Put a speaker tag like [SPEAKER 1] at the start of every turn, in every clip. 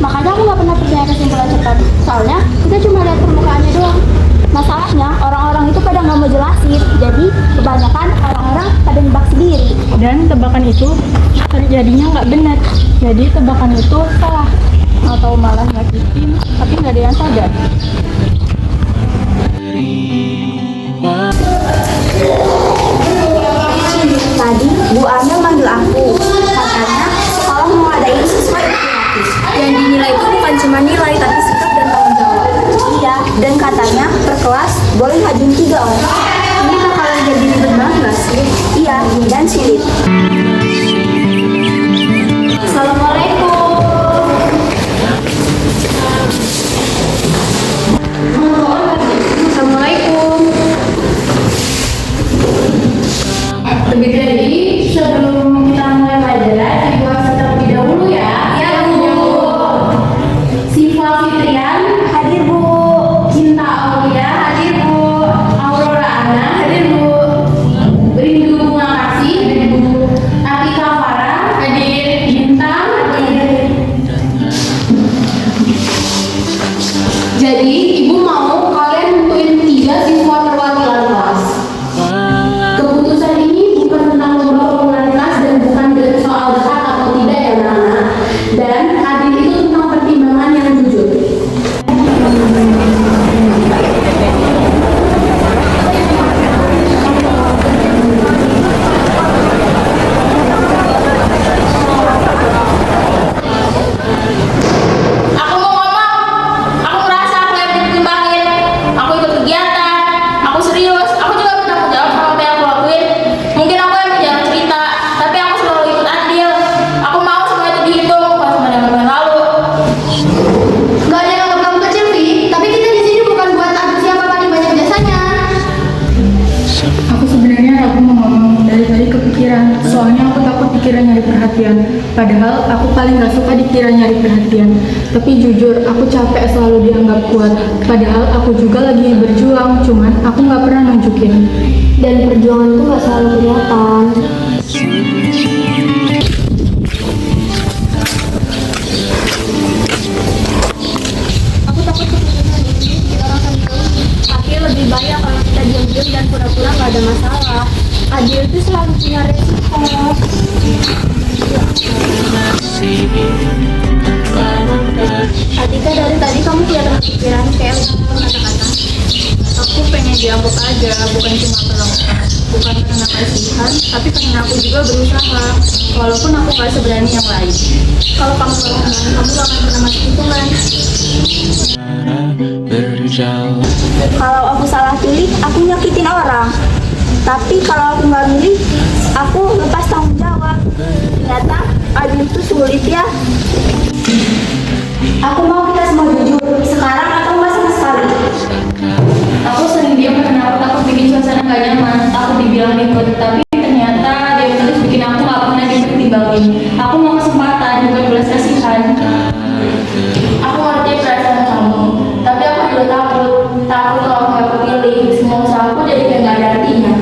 [SPEAKER 1] Makanya aku nggak pernah percaya kesimpulan cepat. Soalnya kita cuma lihat permukaannya doang. Masalahnya orang-orang itu pada nggak mau jelasin. Jadi kebanyakan orang-orang pada nebak sendiri.
[SPEAKER 2] Dan tebakan itu terjadinya nggak benar. Jadi tebakan itu salah atau malah nyakitin, tapi nggak ada yang sadar.
[SPEAKER 1] Tadi Bu Amel manggil aku. Katanya sekolah mau ngadain sesuai hati. Yang dinilai itu bukan cuma nilai, tapi sikap dan tanggung jawab. Iya, dan katanya per kelas boleh ngajuin 3 orang. Ini bakalan jadi ribet banget nggak sih? Iya, dan sulit. Assalamualaikum. Assalamualaikum.
[SPEAKER 2] Jadi sebelum kita mulai pelajaran, Ibu harus terlebih dahulu ya.
[SPEAKER 1] Ya, Bu.
[SPEAKER 2] Sifwa Fitrian,
[SPEAKER 1] Hadir, Bu.
[SPEAKER 2] Cinta Aulia, hadir Bu. Aurora Ana, hadir Bu. Rindu Bunga Kasih, hadir Bu. Atika Farah, hadir. Bintang, hadir. Jadi Ibu mau kalian nentuin 3 siswa perwakilan kelas. Keputusan ini bukan tentang lomba pengumpulan kelas dan bukan soal berhak atau tidak ya anak-anak. Dan adil itu tentang pertimbangan yang jujur. Aku mau ngomong, aku merasa aku yang dipertimbangin. Aku ikut kegiatan, aku serius, aku juga bertanggung jawab sama apa yang aku lakuin. Mungkin aku yang jarang cerita, tapi aku selalu ikut andil. Aku mau semua itu dihitung, bukan cuma yang lalu.
[SPEAKER 1] Gak ada yang anggap kamu kecil, Vi. Tapi kita di sini bukan buat adu siapa paling banyak jasanya.
[SPEAKER 2] Aku sebenarnya ragu mau ngomong, dari tadi kepikiran. Soalnya aku takut dikira nyari perhatian. Padahal aku paling gak suka dikira nyari perhatian. Tapi jujur, aku capek selalu dianggap kuat. Padahal aku juga lagi berjuang, cuman aku gak pernah nunjukin.
[SPEAKER 1] Dan perjuangan itu gak selalu kelihatan. Aku takut keputusan ini bikin orang tersinggung. Tapi lebih baik kalau kita diam-diam dan pura-pura gak ada masalah. Adil itu selalu punya resiko. Atika, dari tadi kamu kelihatan kepikiran kayak kata-kata.
[SPEAKER 2] Aku pengen dianggap aja, bukan cuma pelengkap. Bukan karena kasihan, tapi karena aku juga berusaha. Walaupun aku gak seberani yang lain.
[SPEAKER 1] Kalau kamu gak menang, kamu gak akan pernah masuk hitungan. Kalau aku salah pilih, aku nyakitin orang. Tapi kalau aku nggak milih, aku lepas tanggung jawab. Ternyata adil itu sulit ya. Aku mau kita semua jujur. Sekarang atau nggak sama sekali?
[SPEAKER 2] Aku sering diam karena aku takut bikin suasana gak nyaman. Aku dibilang ikut, tapi ternyata dia terus bikin aku gak pernah dipertimbangin. Aku mau kesempatan, bukan belas kasihan. Aku ngerti perasaan kamu, tapi aku juga takut kalau aku gak kepilih. Semua usaha aku jadi kayak gak ada artinya.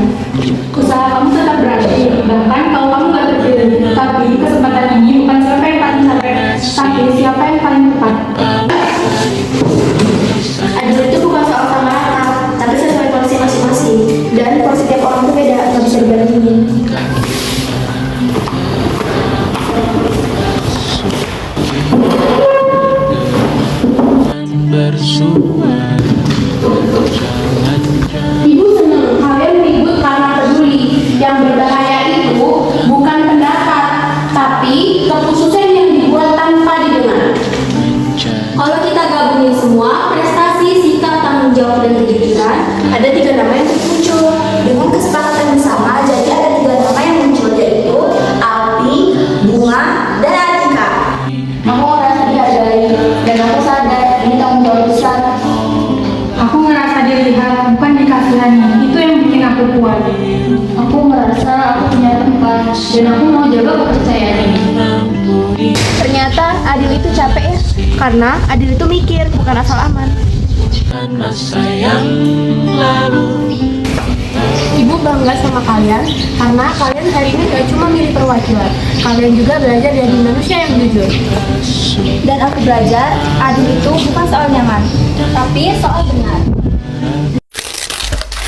[SPEAKER 2] Usaha kamu tetap berarti, bahkan kalau kamu gak terpilih. Tapi kesempatan ini bukan siapa yang paling capek, tapi siapa yang paling tepat.
[SPEAKER 1] Adil itu bukan soal sama rata, tapi sesuai porsi masing-masing. Dan porsi tiap orang itu beda, nggak bisa dibandingin.
[SPEAKER 2] Ibu senang kalian ribut karena peduli. Yang berbahaya itu bukan pendapat, tapi keputusan yang dibuat tanpa didengar.
[SPEAKER 1] Kalau kita gabungin semua, prestasi, sikap, tanggung jawab, dan kejujuran, ada 3 nama yang muncul. Dengan kesepakatan bersama, jadi ada 3 nama yang muncul, yaitu Alpi, Bunga, dan Atika.
[SPEAKER 2] Aku ngerasa dihargai dan aku sadar ini tanggung jawab besar. Aku ngerasa dilihat, bukan dikasihani. Itu yang bikin aku kuat. Aku merasa aku punya tempat dan aku mau jaga kepercayaan ini.
[SPEAKER 1] Ternyata Adil itu capek ya, karena Adil itu mikir, bukan asal aman. Ibu bangga sama kalian, karena kalian hari ini gak cuma milih perwakilan, kalian juga belajar dari manusia yang
[SPEAKER 2] jujur.
[SPEAKER 1] Dan aku belajar, adil itu bukan soal nyaman, tapi soal benar.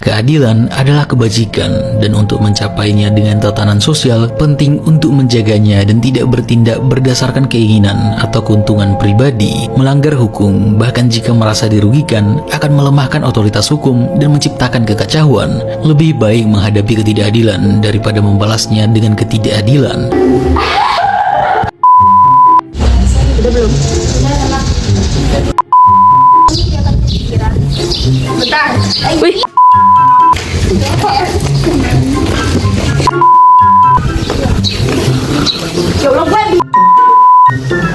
[SPEAKER 3] Keadilan adalah kebajikan, dan untuk mencapainya dengan tatanan sosial, penting untuk menjaganya dan tidak bertindak berdasarkan keinginan atau keuntungan pribadi, melanggar hukum, bahkan jika merasa dirugikan, akan melemahkan otoritas hukum dan menciptakan kekacauan. Lebih baik menghadapi ketidakadilan daripada membalasnya dengan ketidakadilan.
[SPEAKER 1] Udah belum? Bentar.
[SPEAKER 2] Wih,
[SPEAKER 1] Ya Allah, gue